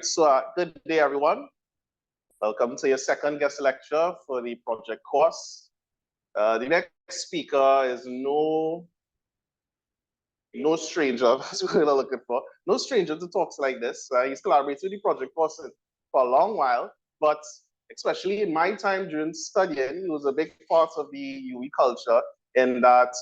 So good day, everyone. Welcome to your second guest lecture for the project course. The next speaker is no stranger, that's what we're looking for. No stranger to talks like this. He's collaborated with the project course for a long while, but especially in my time during studying, he was a big part of the UE culture in that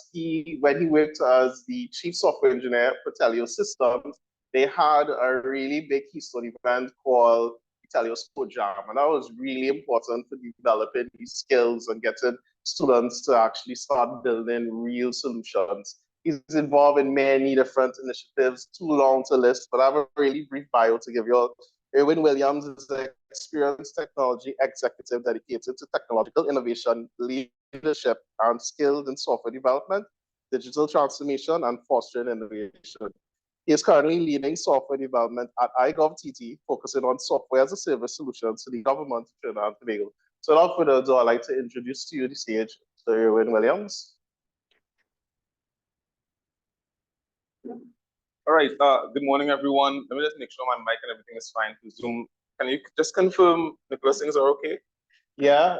when he worked as the chief software engineer for Telio Systems, they had a really big Keystone event called Telio's Code Jam, and that was really important for developing these skills and getting students to actually start building real solutions. He's involved in many different initiatives, too long to list, but I have a really brief bio to give you all. Erwin Williams is an experienced technology executive dedicated to technological innovation, leadership, and skilled in software development, digital transformation, and fostering innovation. He is currently leading software development at iGovTT, focusing on software as a service solutions to the government of Trinidad and Tobago. So without further ado, I'd like to introduce to you the stage, Mr. Erwin Williams. All right, good morning, everyone. Let me just make sure my mic and everything is fine to Zoom. Can you just confirm Nicholas things are okay? Yeah,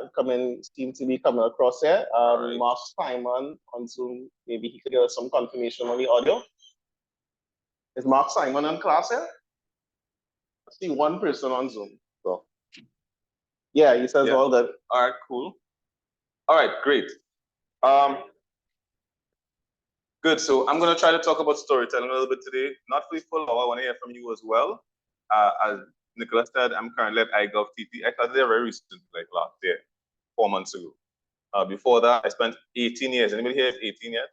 seem to be coming across here. Right. Mark Simon on Zoom, maybe he could give us some confirmation on the audio. Is Mark Simon in class here? I see one person on Zoom. So yeah, he says all that. All right, cool. All right, great. Good, so I'm going to try to talk about storytelling a little bit today. Not for the full hour, I want to hear from you as well. As Nicholas said, I'm currently at iGovTT. I started there very recently, like last year, 4 months ago. Before that, I spent 18 years. Anybody here is 18 yet?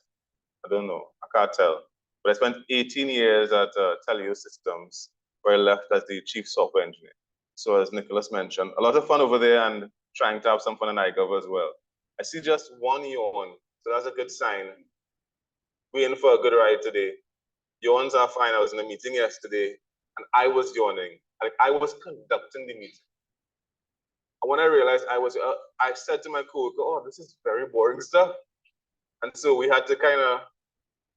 I don't know, I can't tell. But I spent 18 years at Telio Systems, where I left as the chief software engineer. So as Nicholas mentioned, a lot of fun over there and trying to have some fun in iGov as well. I see just one yawn, so that's a good sign. We're in for a good ride today. Yawns are fine. I was in a meeting yesterday and I was yawning. Like I was conducting the meeting. And when I realized I said to my coworker, oh, this is very boring stuff. And so we had to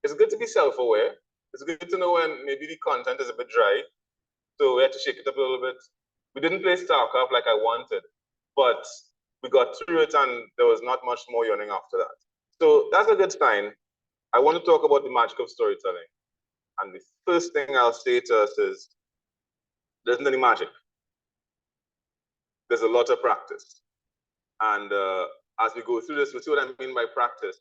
it's good to be self-aware. It's good to know when maybe the content is a bit dry. So we had to shake it up a little bit. We didn't play StarCraft like I wanted, but we got through it and there was not much more yawning after that. So that's a good sign. I want to talk about the magic of storytelling. And the first thing I'll say to us is, there isn't any magic. There's a lot of practice. And as we go through this, we'll see what I mean by practice.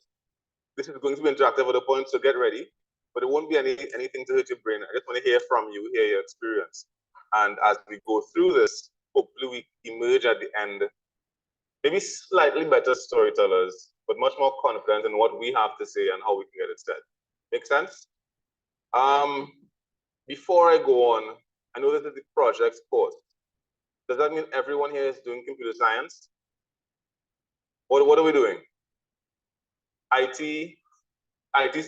This is going to be interactive at a point, so get ready. But it won't be anything to hurt your brain. I just want to hear from you, hear your experience. And as we go through this, hopefully we emerge at the end, maybe slightly better storytellers, but much more confident in what we have to say and how we can get it said. Make sense? Before I go on, I know this is the project course. Does that mean everyone here is doing computer science? What are we doing? IT,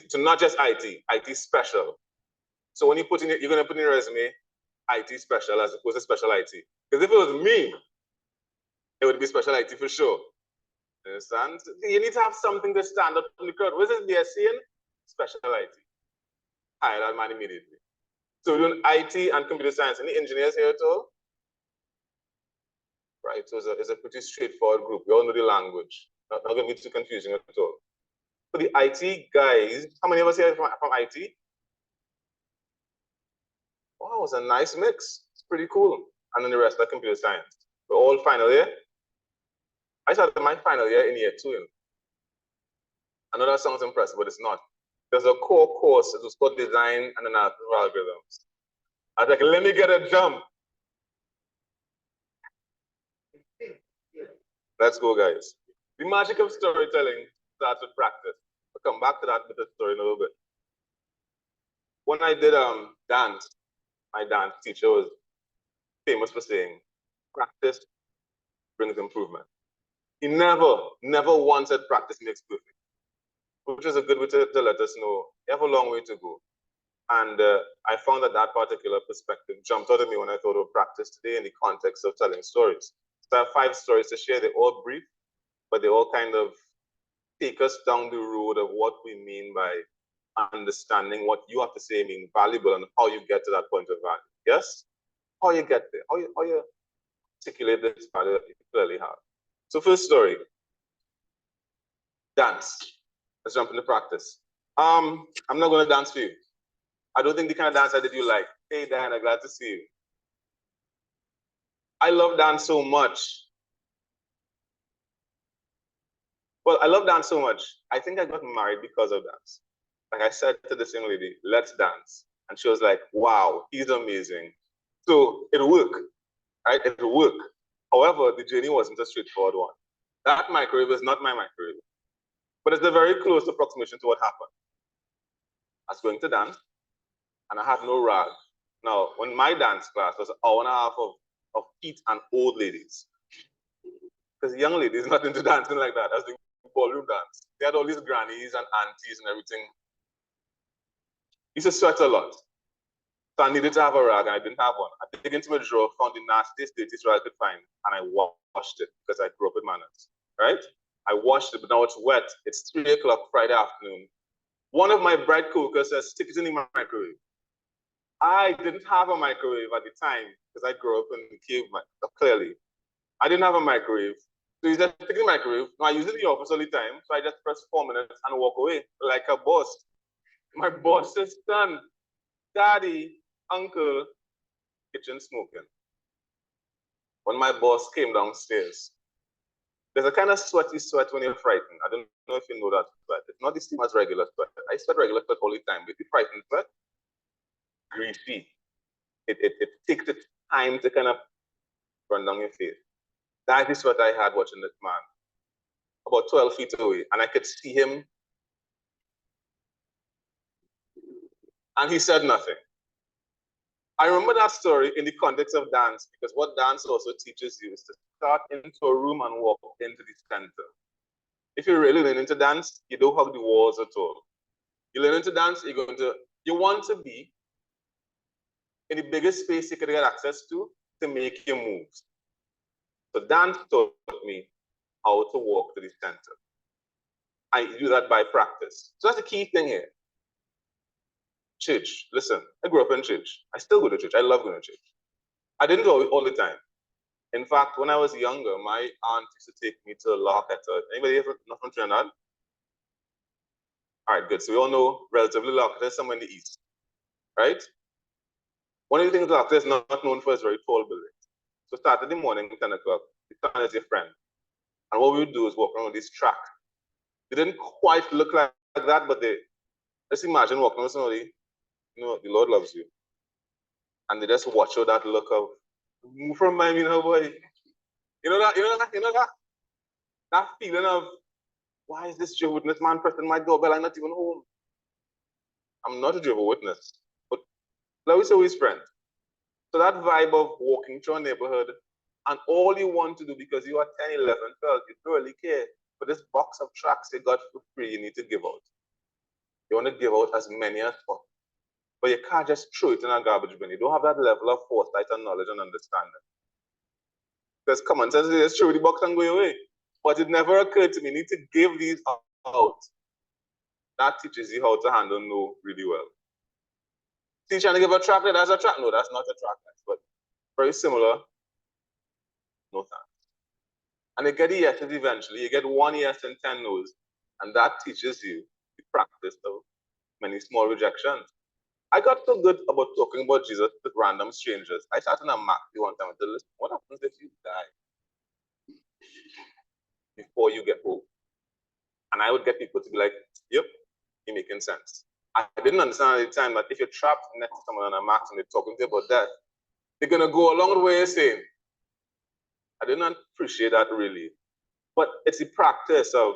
so not just IT special. So when you put in, you're going to put in your resume, IT special as opposed to special IT. Because if it was me, it would be special IT for sure. Understand? You need to have something to stand up in the crowd. What is this BSc in? Special IT. Hire that man immediately. So we're doing IT and computer science. Any engineers here at all? Right, so it's a pretty straightforward group. We all know the language. Not going to be too confusing at all. For the IT guys, how many of us here from IT? Wow, it was a nice mix. It's pretty cool. And then the rest are computer science. We're all final year. I started my final year in year 2. I know that sounds impressive, but it's not. There's a core course, it was called Design and Analysis of Algorithms. I was like, let me get a jump. Let's go, guys. The magic of storytelling starts with practice. We'll come back to that with the story in a little bit. When I did dance, my dance teacher was famous for saying, practice brings improvement. He never once said practice makes perfect, which is a good way to let us know you have a long way to go. And I found that particular perspective jumped out at me when I thought of practice today in the context of telling stories. So I have 5 stories to share. They're all brief, but they all kind of take us down the road of what we mean by understanding what you have to say being valuable and how you get to that point of value. Yes? how you get there, how you articulate this matter you clearly have. So first story, dance. Let's jump into practice. I'm not gonna dance for you. I don't think the kind of dance that you like. Hey Diana, glad to see you. I love dance so much. Well, I love dance so much. I think I got married because of dance. Like I said to this young lady, let's dance. And she was like, wow, he's amazing. So it worked, right? It worked. However, the journey wasn't a straightforward one. That microwave is not my microwave, but it's a very close approximation to what happened. I was going to dance and I had no rag. Now, when my dance class was an hour and a half of Pete and old ladies, because young ladies not into dancing like that. I was doing ballroom dance. They had all these grannies and aunties and everything. Used to sweat a lot. So I needed to have a rag and I didn't have one. I dig into my drawer, found the nastiest, dirtiest rag I could find, and I washed it because I grew up with manners, right? I washed it, but now it's wet. It's 3 o'clock Friday afternoon. One of my bright coworkers says, stick it in the microwave. I didn't have a microwave at the time because I grew up in the cave, clearly. I didn't have a microwave. So he said, stick it in the microwave. No, I use it in the office all the time. So I just press 4 minutes and walk away like a boss. My boss says, son, daddy, uncle, kitchen smoking. When my boss came downstairs, there's a kind of sweaty sweat when you're frightened. I don't know if you know that sweat. It's not the same as regular sweat. I sweat regular sweat all the time, but the frightened sweat, greasy. It takes its time to kind of run down your face. That is what I had watching this man, about 12 feet away, and I could see him, and he said nothing. I remember that story in the context of dance, because what dance also teaches you is to start into a room and walk into the center. If you're really learning to dance, you don't hug the walls at all. You're learning to dance, you want to be in the biggest space you could get access to make your moves. So dance taught me how to walk to the center. I do that by practice. So that's the key thing here. Church. Listen, I grew up in church. I still go to church. I love going to church. I didn't go all the time. In fact, when I was younger, my aunt used to take me to La Joqueta. Anybody ever not from Trinidad? All right, good. So we all know relatively La Joqueta is somewhere in the east, right? One of the things La Joqueta is not known for is very tall buildings. So start in the morning, 10 o'clock. The sun is your friend. And what we would do is walk around this track. They didn't quite look like that, but let's imagine walking with somebody, you know, the Lord loves you. And they just watch out that look of, move from my, you know, boy. You know that feeling of, why is this Jehovah's Witness man pressing my doorbell? I'm not even home. I'm not a Jehovah's Witness, but love is always friend. So that vibe of walking through a neighborhood and all you want to do because you are 10, 11, 12, you don't really care. But this box of tracks you got for free, you need to give out. You want to give out as many as possible. But you can't just throw it in a garbage bin. You don't have that level of foresight and knowledge and understanding. Because common sense is just throw the box and go away. But it never occurred to me, you need to give these out. That teaches you how to handle no really well. See, trying to give a track as a track? No, that's not a track, but very similar. No thanks. And you get the yeses eventually. You get 1 yes and 10 no's. And that teaches you the practice of many small rejections. I got so good about talking about Jesus with random strangers. I sat in a maxi one time and said, listen, what happens if you die before you get home? And I would get people to be like, yep, you're making sense. I didn't understand at the time that if you're trapped next to someone on a max and they're talking to you about death, they're going to go along the way you're saying. I didn't appreciate that really. But it's the practice of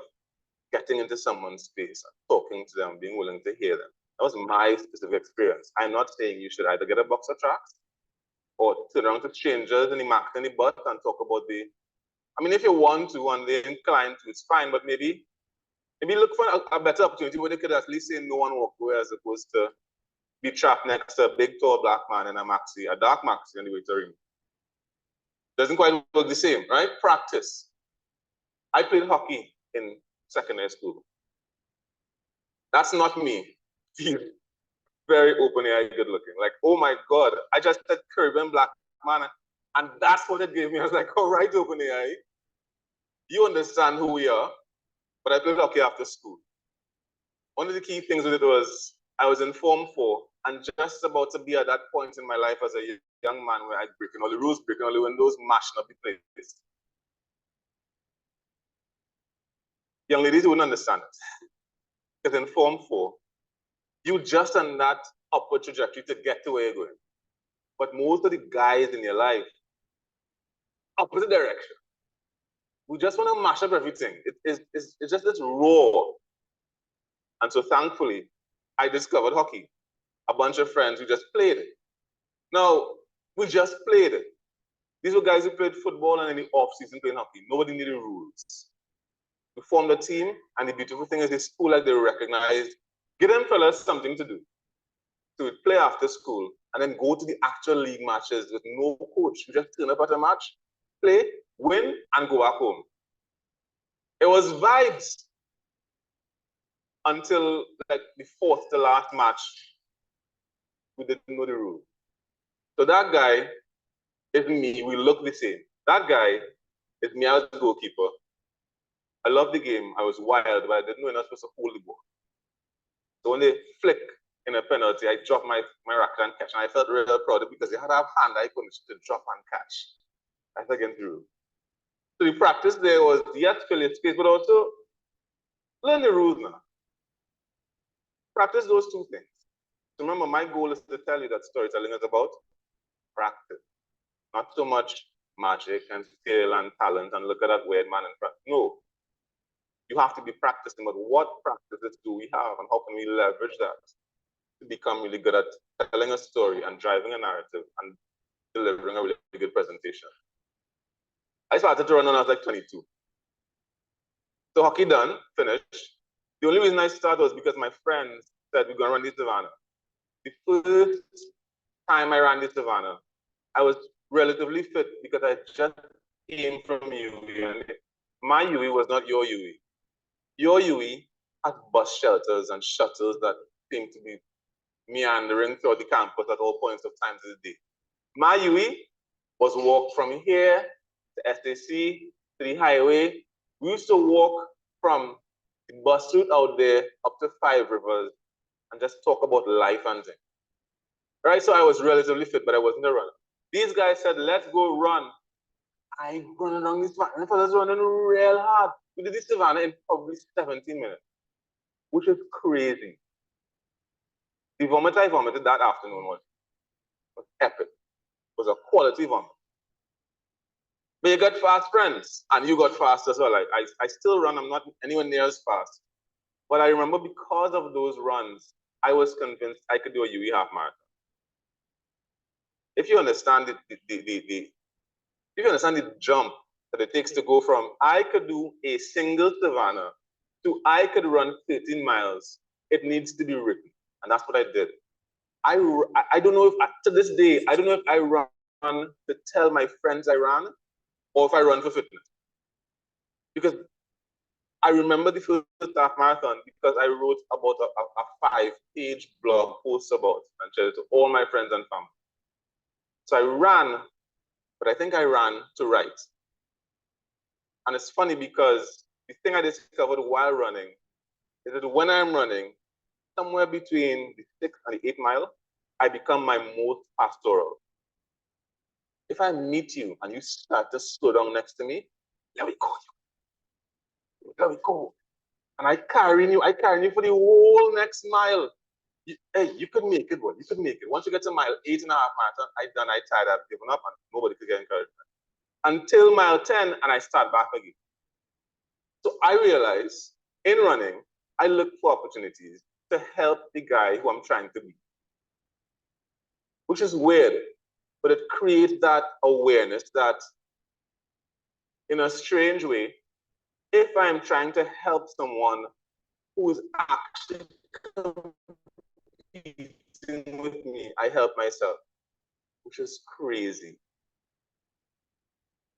getting into someone's space and talking to them, being willing to hear them. That was my specific experience. I'm not saying you should either get a box of tracks or turn around to strangers in the max in the butt and talk about I mean, if you want to and they're inclined to, it's fine, but maybe look for a better opportunity where they could at least say no and walk away as opposed to be trapped next to a big, tall black man in a maxi, a dark maxi on the way to ring. Doesn't quite work the same, right? Practice. I played hockey in secondary school. That's not me. Very open-eyed, good looking. Like, oh my God, I just said Caribbean black man. And that's what it gave me. I was like, all right, open AI. You understand who we are, but I played hockey after school. One of the key things with it was I was in Form 4 and just about to be at that point in my life as a young man where I'd breaking all the rules, breaking all the windows, mashing up the place. Young ladies, you wouldn't understand it. Because in Form 4, you just on that upward trajectory to get to where you're going. But most of the guys in your life, opposite direction. We just want to mash up everything. It's just this raw. And so thankfully, I discovered hockey. A bunch of friends who just played it. Now, we just played it. These were guys who played football and in the off-season playing hockey. Nobody knew the rules. We formed a team, and the beautiful thing is they school like they recognized, give them fellas something to do. So we'd play after school and then go to the actual league matches with no coach. We just turn up at a match, play, win, and go back home. It was vibes until like the fourth to last match. We didn't know the rule. So that guy is me. We look the same. That guy is me as a goalkeeper. I love the game. I was wild, but I didn't know you're not supposed to hold the ball. So when they flick in a penalty, I dropped my racket and catch. And I felt really proud because they had a hand I couldn't to drop and catch. That's against the rule. So the practice there was, yes, fill your space, but also learn the rules now. Practice those two things. So remember, my goal is to tell you that storytelling is about practice. Not so much magic and skill and talent and look at that weird man and practice. No. You have to be practicing, but what practices do we have and how can we leverage that to become really good at telling a story and driving a narrative and delivering a really good presentation? I started to run when I was like 22. So hockey done, finished. The only reason I started was because my friends said we're going to run the Savannah. The first time I ran the Savannah, I was relatively fit because I just came from UE. And my UE was not your UE. Your UE had bus shelters and shuttles that seemed to be meandering throughout the campus at all points of time of the day. My UE was walk from here to SAC to the highway. We used to walk from the bus route out there up to 5 Rivers and just talk about life and things. Right? So I was relatively fit, but I wasn't a runner. These guys said, let's go run. I run along this Savannah. And I was running real hard. We did this Savannah in probably 17 minutes, which is crazy. The vomit I vomited that afternoon was epic. It was a quality vomit. But you got fast friends, and you got fast as well. Like I still run, I'm not anywhere near as fast. But I remember because of those runs, I was convinced I could do a UE half marathon. If you understand if you understand the jump that it takes to go from I could do a single Savannah to I could run 13 miles, it needs to be written. And that's what I did. I don't know if, to this day, I don't know if I run to tell my friends I ran or if I run for fitness. Because I remember the first half marathon because I wrote about a 5-page blog post about it and shared it to all my friends and family. So I ran, but I think I ran to write. And it's funny because the thing I discovered while running is that when I'm running, somewhere between the 6th and the 8th mile, I become my most pastoral. If I meet you and you start to slow down next to me, let me go. Let me go. And I carry you for the whole next mile. You could make it, boy. You could make it. Once you get to mile 8.5 marathon, I tired, I've given up, and nobody could get encouragement. Until mile 10, and I start back again. So I realize in running, I look for opportunities to help the guy who I'm trying to be. Which is weird, but it creates that awareness that in a strange way, if I'm trying to help someone who is actually competing with me, I help myself, which is crazy.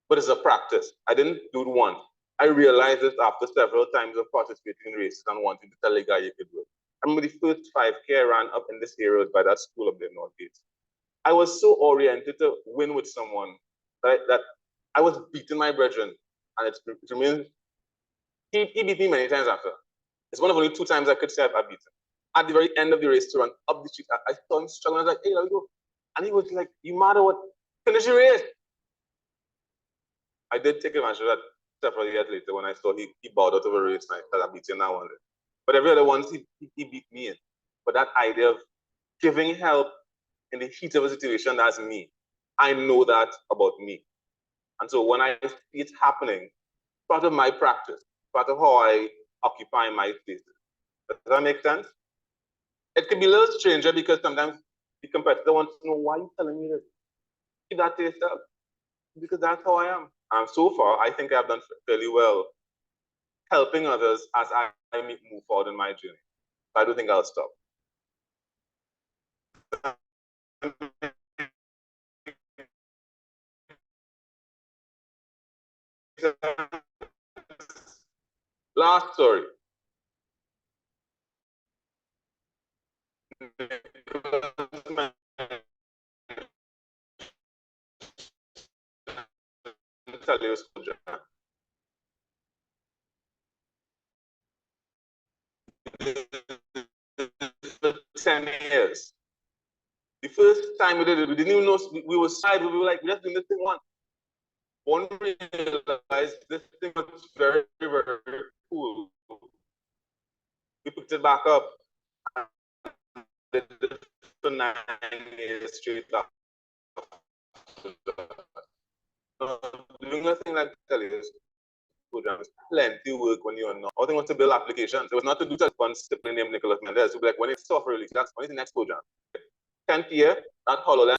But it's a practice. I didn't do it once. I realized this after several times of participating in races and wanting to tell a guy you could do it. I remember the first 5K I ran up in this area by that school up there in Northgate. I was so oriented to win with someone that I was beating my brethren, and it remains. He beat me many times after. It's one of only 2 times I could say I've beaten him. At the very end of the race to run up the street, I saw him struggling. I was like, hey, let me go. And he was like, you matter what? Finish the race. I did take advantage of that several years later when I saw he bowed out of a race and I started beating that one. But every other once he beat me in. But that idea of giving help in the heat of a situation, that's me. I know that about me. And so when I see it happening, part of my practice, part of how I occupy my spaces. Does that make sense? It can be a little stranger because sometimes the competitor wants to know, why are you telling me this? Keep that to yourself. Because that's how I am. And so far, I think I've done fairly well helping others as I move forward in my journey. I don't think I'll stop. Last story. For 10 years. The first time we did it, we didn't even know we were side. We were like, we're just doing this thing once. One realized this thing was very, very cool. We picked it back up. Did it for 9 years straight up. Doing nothing like Tellius programs, plenty of work when you're not. I think want to build applications. It was not to do just one discipline named Nicholas Mendez. So like when it's software release, that's when it's the next program. 10th year, that HoloLens.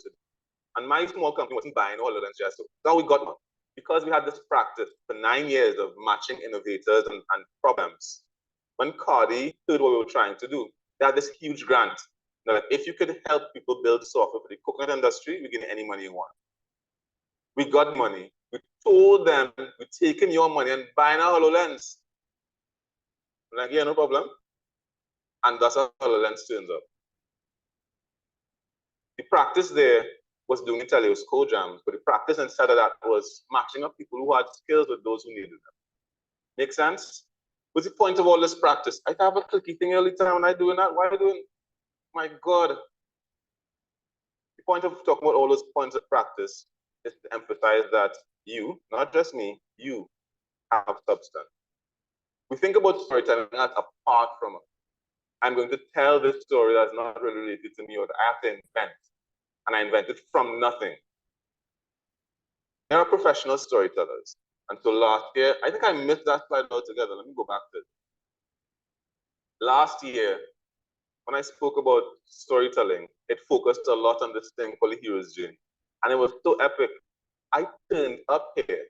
And my small company wasn't buying HoloLens just so now we got one. Because we had this practice for 9 years of matching innovators and problems. When Cardi heard what we were trying to do, they had this huge grant that if you could help people build software for the coconut industry, we get any money you want. We got money. We told them we're taking your money and buying our HoloLens. We're like, yeah, no problem. And that's how HoloLens turns up. The practice there was doing Tellius code jams, but the practice instead of that was matching up people who had skills with those who needed them. Make sense? What's the point of all this practice? I have a clicky thing every time when I'm doing that. Why are you doing? My God. The point of talking about all those points of practice is to emphasize that you, not just me, you have substance. We think about storytelling as apart from it. I'm going to tell this story that's not really related to me or that I have to invent. And I invented from nothing. There are professional storytellers. And so last year, I think I missed that slide altogether. Let me go back to it. Last year, when I spoke about storytelling, it focused a lot on this thing called the hero's journey. And it was so epic. I turned up here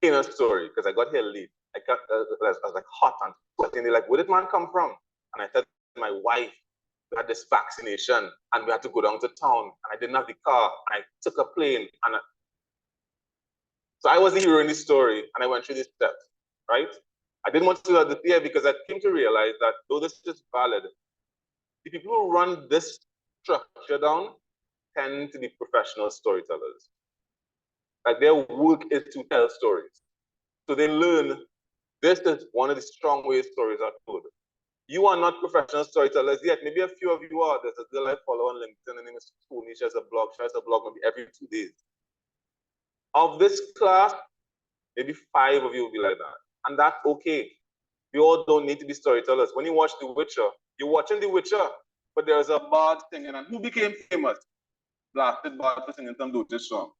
in a story because I got here late. I was like hot and sweating. They're like, where did man come from? And I said, my wife, we had this vaccination and we had to go down to town and I didn't have the car and I took a plane. And so I was the hero in this story and I went through these steps, right? I didn't want to do that this year because I came to realize that though this is valid, the people who run this structure down tend to be professional storytellers. Like their work is to tell stories. So they learn this is one of the strong ways stories are told. You are not professional storytellers yet. Maybe a few of you are. There's a girl I follow on LinkedIn. Her name is Tony. She has a blog. She has a blog maybe every 2 days. Of this class, maybe 5 of you will be like that. And that's okay. We all don't need to be storytellers. When you watch The Witcher, you're watching The Witcher, but there's a bard singing. And who became famous? Blasted bard for singing some Dutch song.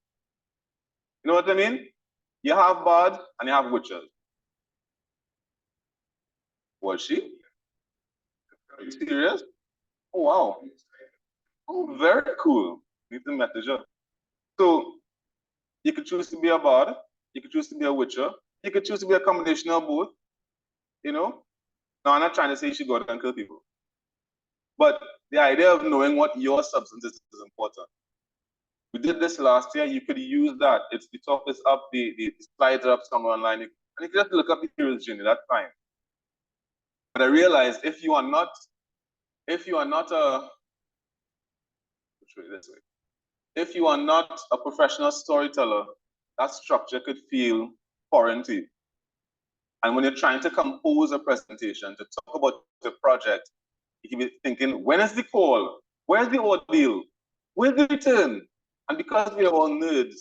You know what I mean? You have bards and you have witches. Was she? Are you serious? Oh, wow. Oh, very cool. Need to message her. So you could choose to be a bard, you could choose to be a witcher, you could choose to be a combination of both. You know? Now I'm not trying to say you should go out and kill people. But the idea of knowing what your substance is important. We did this last year, you could use that. It's the top is up, the slides are up somewhere online. And you can just look up the hero's journey, that's fine. But I realized if you are not a show you this way. If you are not a professional storyteller, that structure could feel foreign to you. And when you're trying to compose a presentation to talk about the project, you can be thinking, when is the call? Where's the ordeal? Where's the return? And because we are all nerds,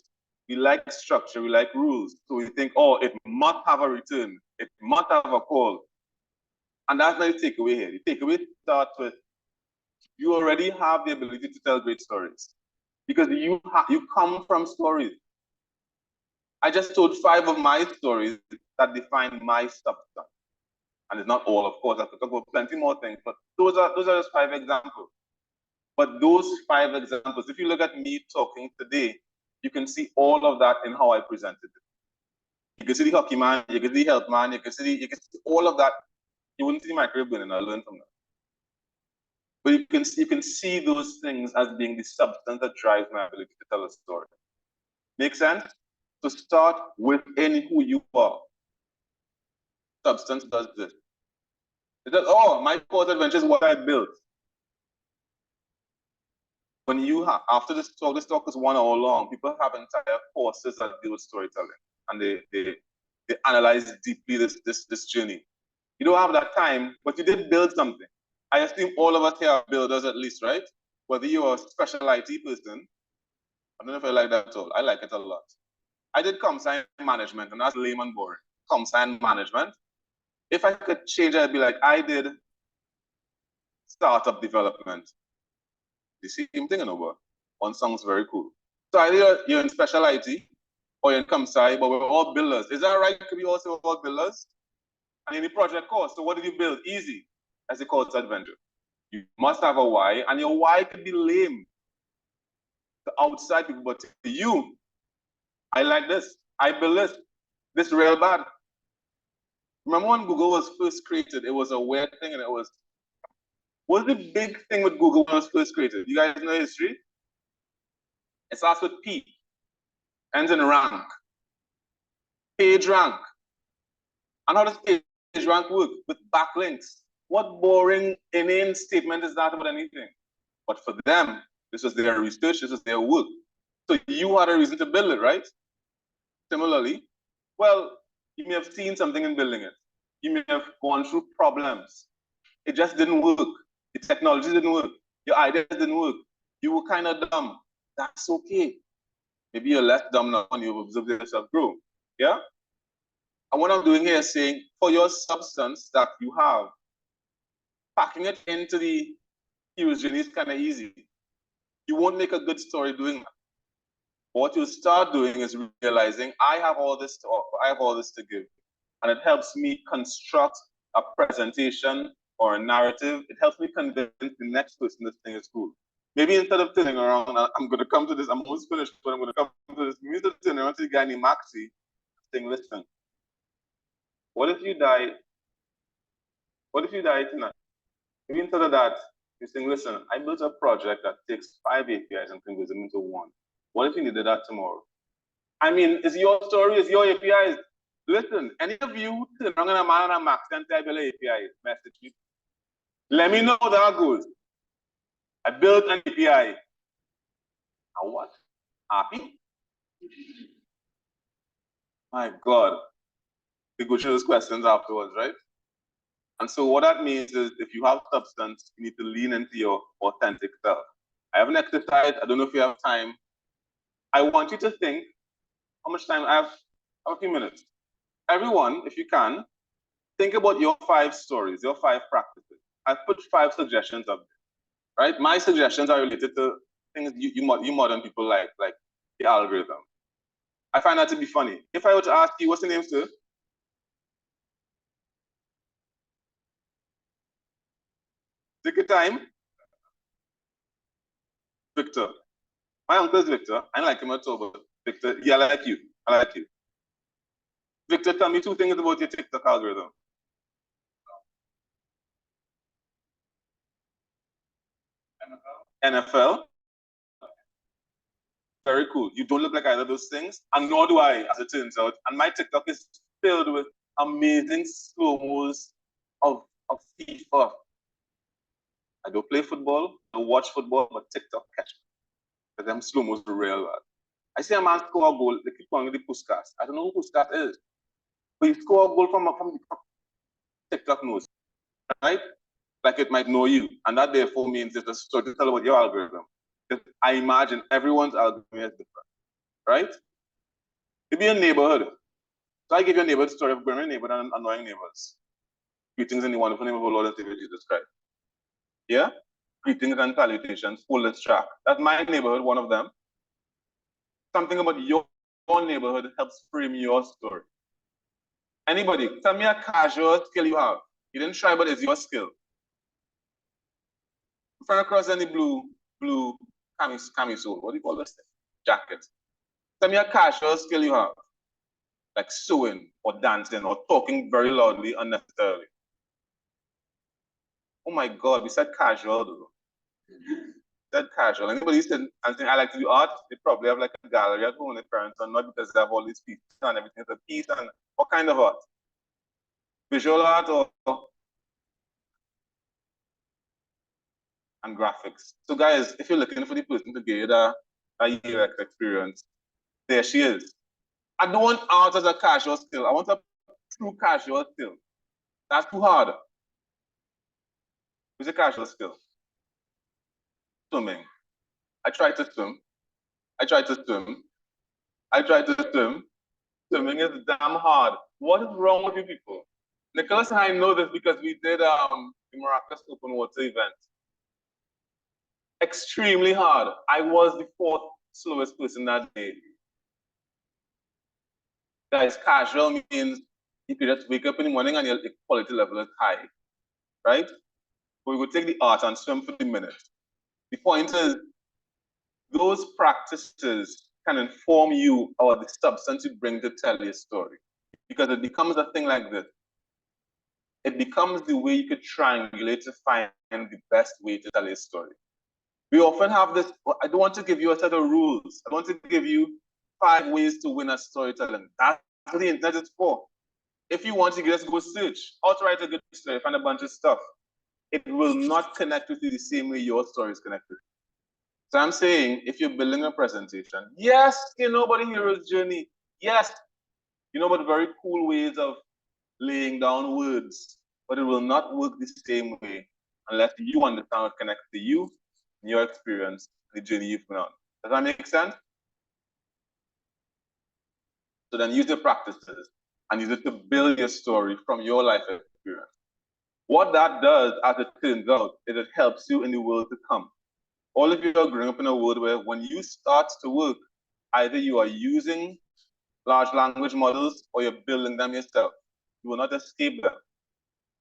we like structure, we like rules. So we think, oh, it must have a return. It must have a call. And that's not the takeaway here. The takeaway starts with, you already have the ability to tell great stories because you come from stories. I just told 5 of my stories that define my substance. And it's not all, of course, I could talk about plenty more things, but those are just 5 examples. But those 5 examples, if you look at me talking today, you can see all of that in how I presented it. You can see the hockey man, you can see the health man, you can see all of that. You wouldn't see my career burning, I learned from that. But you can see those things as being the substance that drives my ability to tell a story. Make sense? So start within who you are. Substance does this. It says, oh, my course adventure is what I built. When you have, after this talk is 1 hour long, people have entire courses that deal with storytelling. And they analyze deeply this journey. You don't have that time, but you did build something. I assume all of us here are builders at least, right? Whether you're a special IT person, I don't know if I like that at all. I like it a lot. I did comp-sci management, and that's lame and boring. Comp-sci management. If I could change it, I'd be like, I did startup development. The same thing in over. One sounds very cool. So either you're in special IT or you're in comp-sci, but we're all builders. Is that right? Could we also all builders? And in the project course, so what did you build? Easy, as a course adventure. You must have a why, and your why could be lame to outside people, but to you, I like this. I built this. This real bad. Remember when Google was first created? It was a weird thing, and it was. What's the big thing with Google when it was first created? You guys know history? It starts with P, ends in rank. Page rank. And how does page rank work? With backlinks. What boring, inane statement is that about anything? But for them, this was their research, this was their work. So you had a reason to build it, right? Similarly, well, you may have seen something in building it. You may have gone through problems. It just didn't work. The technology didn't work. Your ideas didn't work. You were kind of dumb. That's okay. Maybe you're less dumb now when you've observed yourself grow. Yeah? And what I'm doing here is saying, for your substance that you have, packing it into the hero's journey is kind of easy. You won't make a good story doing that. What you start doing is realizing, I have all this to offer, I have all this to give. And it helps me construct a presentation or a narrative. It helps me convince the next person this thing is cool. Maybe instead of turning around, I'm going to come to this, I'm almost finished, but I'm going to come to this. Maybe instead of turning around to the guy named Maxi, saying, listen, what if you die? What if you die tonight? Maybe instead of that, you're saying, listen, I built a project that takes 5 APIs and converts them into 1. What if you did that tomorrow? I mean, it's your story, it's your APIs. Listen, any of you turn around and a man and a max and type your API message me. Let me know how that goes. I built an API. Now what? Happy? My God. We go through those questions afterwards, right? And so what that means is if you have substance, you need to lean into your authentic self. I have an exercise. I don't know if you have time. I want you to think how much time I have a few minutes. Everyone, if you can, think about your 5 stories, your 5 practices. I've put 5 suggestions up there, right? My suggestions are related to things you modern people like the algorithm. I find that to be funny. If I were to ask you, what's your name, sir? Take your time. Victor. My uncle is Victor. I don't like him at all, but Victor, yeah, I like you. I like you. Victor, tell me 2 things about your TikTok algorithm. NFL. Very cool. You don't look like either of those things, and nor do I, as it turns out. And my TikTok is filled with amazing slow-mos of FIFA. I don't play football, I don't watch football, but TikTok catch me. But them slow-mo's real bad. I see a man score a goal, they keep calling it the Puskas. I don't know who Puskas is. But he score a goal from the TikTok knows, right? Like it might know you. And that therefore means it's a story to tell about your algorithm. Because I imagine everyone's algorithm is different, right? It'd be a neighborhood. So I give you a neighborhood story of growing neighborhood and annoying neighbors. Greetings in the wonderful name of our Lord and Savior Jesus Christ. Yeah? Greetings and salutations, fullest track. That's my neighborhood, one of them. Something about your neighborhood helps frame your story. Anybody, tell me a casual skill you have. You didn't try, but it's your skill. Run across any blue camisole, what do you call this thing? Jacket. Tell me a casual skill you have, like sewing or dancing or talking very loudly unnecessarily. Oh my God, we said casual though. That casual. Anybody said anything I like to do art, they probably have like a gallery at home in their parents, and not because they have all these pieces and everything. It's a piece and what kind of art? Visual art or and graphics. So guys, if you're looking for the person to give you that UX experience, there she is. I don't want art as a casual skill. I want a true casual skill. That's too hard. It's a casual skill. Swimming. I tried to swim. I tried to swim. I tried to swim. Swimming is damn hard. What is wrong with you people? Nicholas and I know this because we did the Miraculous Open Water event. Extremely hard. I was the fourth slowest person that day. Guys, casual means you could just wake up in the morning and your quality level is high, right? But we would take the art and swim for the minute. The point is, those practices can inform you about the substance you bring to tell your story. Because it becomes a thing like this. It becomes the way you could triangulate to find the best way to tell your story. We often have this, I don't want to give you a set of rules. I want to give you 5 ways to win at storytelling. That's what the internet is for. If you want to just go search, how to write a good story, find a bunch of stuff. It will not connect with you the same way your story is connected. So I'm saying, if you're building a presentation, yes, you know about the hero's journey. Yes, you know about very cool ways of laying down words, but it will not work the same way unless you understand what connects to you, your experience, the journey you've been on. Does that make sense? So then use your practices and use it to build your story from your life experience. What that does, as it turns out, is it helps you in the world to come. All of you are growing up in a world where when you start to work, either you are using large language models or you're building them yourself. You will not escape them.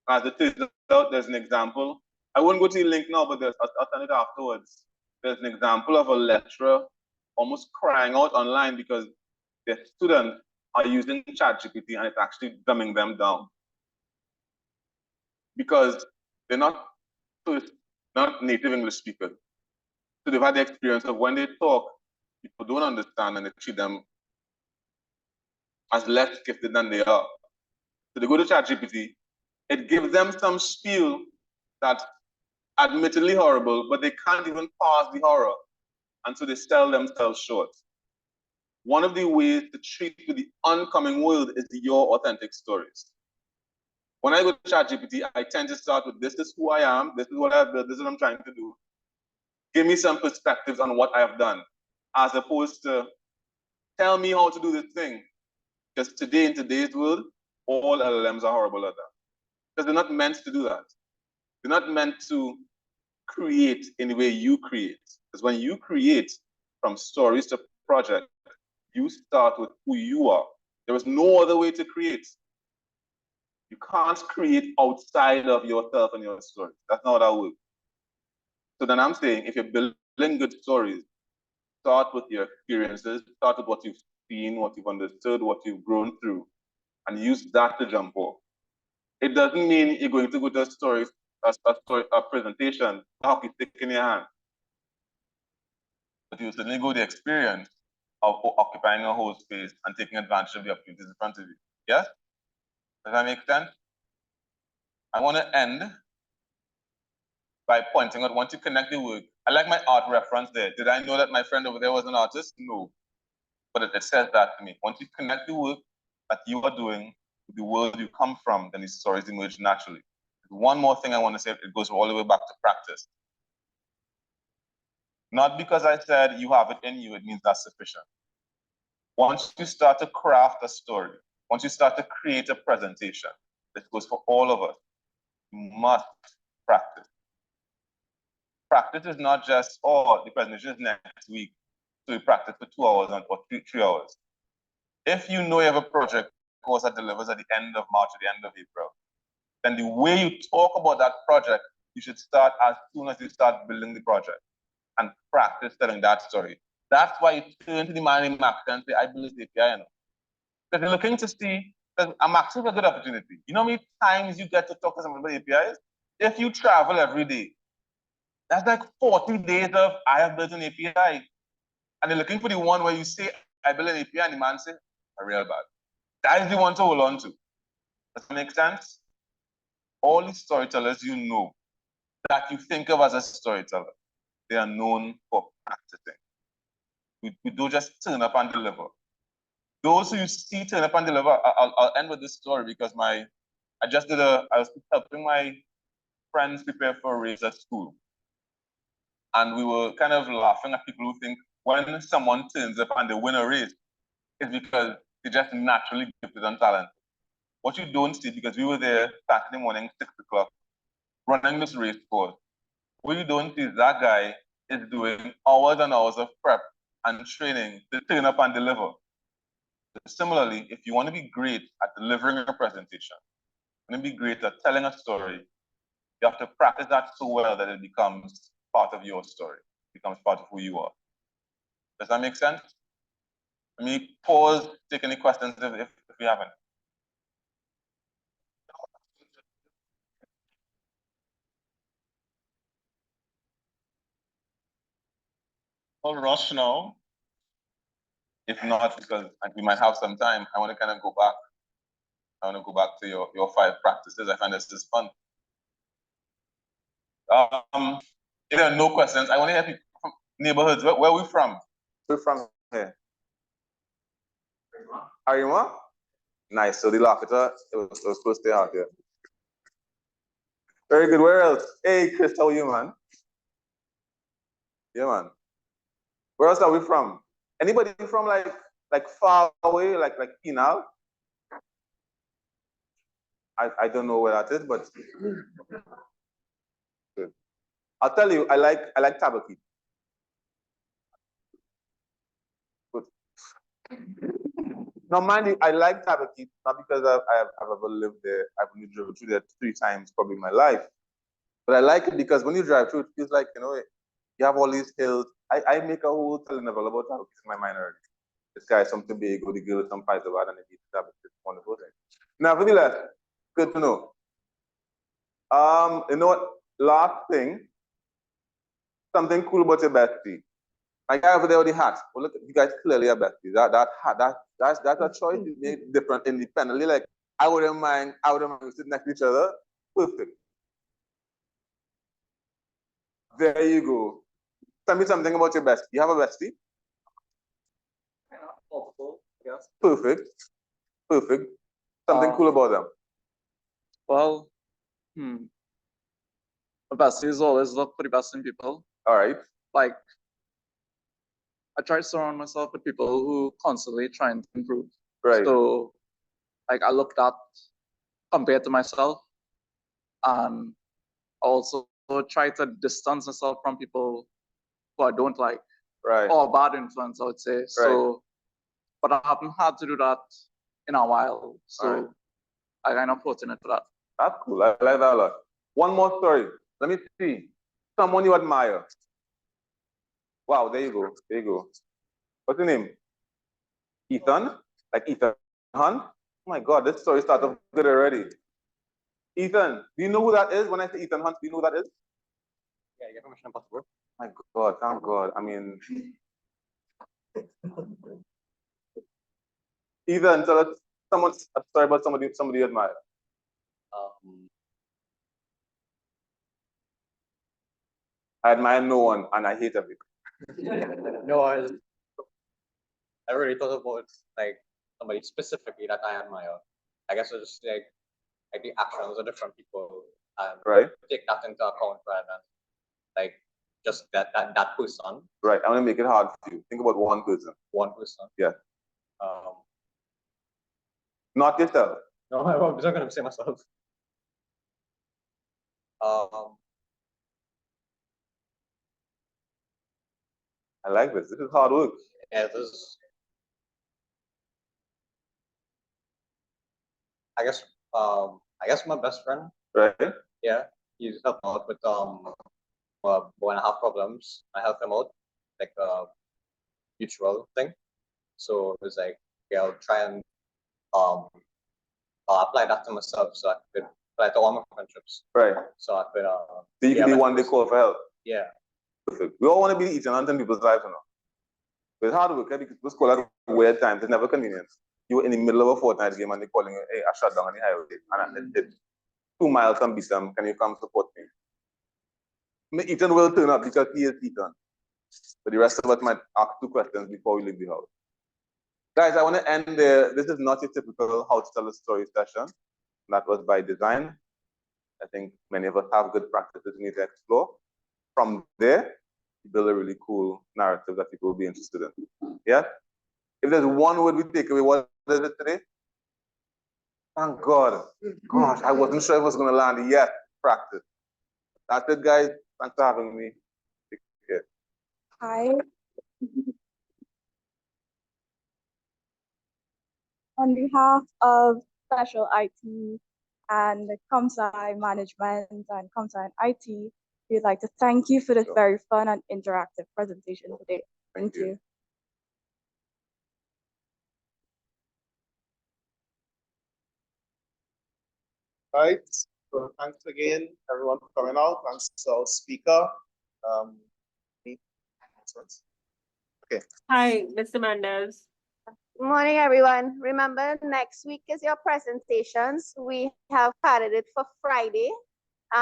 As it turns out, there's an example. I won't go to the link now, but I'll send it afterwards. There's an example of a lecturer almost crying out online because their students are using ChatGPT and it's actually dumbing them down. Because they're not native English speakers. So they've had the experience of when they talk, people don't understand and they treat them as less gifted than they are. So they go to ChatGPT, it gives them some spiel that's admittedly horrible, but they can't even pass the horror. And so they sell themselves short. One of the ways to treat with the oncoming world is your authentic stories. When I go to ChatGPT, I tend to start with, this is who I am, this is what I've built, this is what I'm trying to do. Give me some perspectives on what I've done, as opposed to tell me how to do this thing. Because today, in today's world, all LLMs are horrible at that. Because they're not meant to do that. They're not meant to create in the way you create. Because when you create from stories to project, you start with who you are. There is no other way to create. You can't create outside of yourself and your story. That's not how that works. So then I'm saying, if you're building good stories, start with your experiences, start with what you've seen, what you've understood, what you've grown through, and use that to jump off. It doesn't mean you're going to go to a presentation, a hockey stick in your hand. But you certainly go the experience of occupying a whole space and taking advantage of the opportunities in front of you. Yes? Does that make sense? I want to end by pointing out, once you connect the work, I like my art reference there. Did I know that my friend over there was an artist? No. But it says that to me. Once you connect the work that you are doing with the world you come from, then these stories emerge naturally. One more thing I want to say, it goes all the way back to practice. Not because I said you have it in you, it means that's sufficient. Once you start to craft a story, once you start to create a presentation, this goes for all of us, you must practice. Practice is not just, oh, the presentation is next week, so you practice for 2 hours or 3 hours. If you know you have a project course that delivers at the end of March or the end of April, then the way you talk about that project, you should start as soon as you start building the project and practice telling that story. That's why you turn to the man in market and say, I build this API, you know. Because you're looking to see, because I'm actually a good opportunity. You know how many times you get to talk to someone about APIs? If you travel every day, that's like 40 days of I have built an API. And they're looking for the one where you say, I built an API, and the man says, a real bad. That is the one to hold on to. Does that make sense? All the storytellers you know that you think of as a storyteller, they are known for practicing. We don't just turn up and deliver. Those who you see turn up and deliver, I'll end with this story because I was helping my friends prepare for a race at school. And we were kind of laughing at people who think when someone turns up and they win a race, it's because they just naturally gifted and talented. What you don't see, because we were there Saturday morning, 6 o'clock, running this race course. What you don't see is that guy is doing hours and hours of prep and training to turn up and deliver. Similarly, if you want to be great at delivering a presentation, you want to be great at telling a story, you have to practice that so well that it becomes part of your story, becomes part of who you are. Does that make sense? Let me pause, take any questions if we haven't. I'll rush now. If not, because we might have some time, I want to kind of go back. I want to go back to your 5 practices. I find this is fun. If there are no questions, I want to hear people from neighborhoods. Where are we from? We're from here. Arima? Nice. So the Lafita, it was close to out here. Very good. Where else? Hey, Chris, how are you, man? Yeah, man. Where else are we from? Anybody from like far away, like Penal? I don't know where that is, but good. I'll tell you, I like Tabaki. Good. No, mind you, I like Tabaki, not because I've ever lived there. I've only driven through there 3 times probably in my life. But I like it because when you drive through, it feels like, you know, you have all these hills. I make a whole telenovela about Tabaki in my mind already. This guy is something big, or the girl is some pies of and it eats Tabaki. It's wonderful thing. Now, for the left, good to know. You know what? Last thing, something cool about your bestie. My guy over there with the hat. Well, look, you guys clearly are besties. That hat, that's a choice you made different independently. Like, I wouldn't mind sitting next to each other. Perfect. There you go. Tell me something about your bestie. You have a bestie? Yes. Perfect. Perfect. Something cool about them. Well, the best is always look for the best in people. All right. Like, I try to surround myself with people who constantly trying to improve. Right. So, like, I looked at compared to myself, and also try to distance myself from people who I don't like, Right. or bad influence, I would say. Right. So, but I haven't had to do that in a while. So, right. I kind of fortunate for that. That's cool. I like that a lot. One more story. Let me see. Someone you admire. Wow, there you go. There you go. What's your name? Ethan? Like Ethan Hunt? Oh my God, this story started good already. Ethan, do you know who that is? When I say Ethan Hunt, do you know who that is? Yeah, you have permission on passport. My God, thank God. I mean, Ethan, tell us a story about somebody you admire. I admire no one and I hate everyone. No, I really thought about like somebody specifically that I admire. I guess it's just like the actions of different people and Right? take that into account rather than like just that person. Right. I want to make it hard for you. Think about one person. One person. Yeah. Um, Not yourself. no, I was not gonna say myself. I like this. This is hard work. Yeah, this. I guess my best friend. Right? Yeah, he's helped out with 1.5 problems. I helped him out, like a mutual thing. So it was like, okay, I'll try and apply that to myself so I could apply to all my friendships. Right. So I could So you can be one they call for help. Yeah. Perfect. We all want to be the each and in people's lives, you know. But it's hard work, because people call at weird times. It's never convenient. You're in the middle of a Fortnite game and they're calling you, hey, I shut down on the highway and it's 2 miles from Bissam. Can you come support me? Ethan will turn up because he is Ethan. But the rest of us might ask 2 questions before we leave the house. Guys, I want to end there. This is not your typical how to tell a story session. That was by design. I think many of us have good practices we need to explore. From there, build a really cool narrative that people will be interested in. Yeah? If there's one word we take away, what is it today? Thank God. Gosh, I wasn't sure if it was going to land yet. Practice. That's it, guys. Thanks for having me. Take care. Hi. On behalf of Special IT and ComSci Management and ComSci and IT, we'd like to thank you for this very fun and interactive presentation today. Thank you. Right. So thanks again, everyone, for coming out. Thanks to our speaker. Okay. Hi, Mr. Mendez. Good morning, everyone. Remember, next week is your presentations. We have padded it for Friday.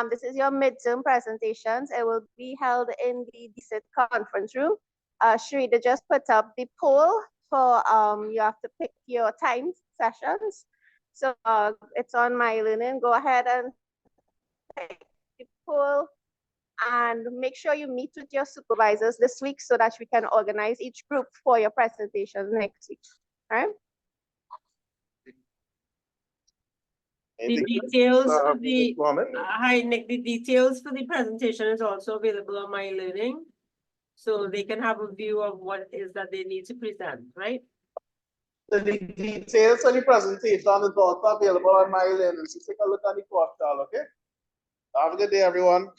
This is your midterm presentations. It will be held in the DCIT conference room. Sharita just put up the poll for you have to pick your time sessions. So it's on My Learning. Go ahead and pick the poll and make sure you meet with your supervisors this week so that we can organize each group for your presentations next week. All right? The details for the hi Nick. The details for the presentation is also available on My Learning, so they can have a view of what it is that they need to present. Right. So the details of the presentation is also available on My Learning. So take a look at the portal. Okay. Have a good day, everyone.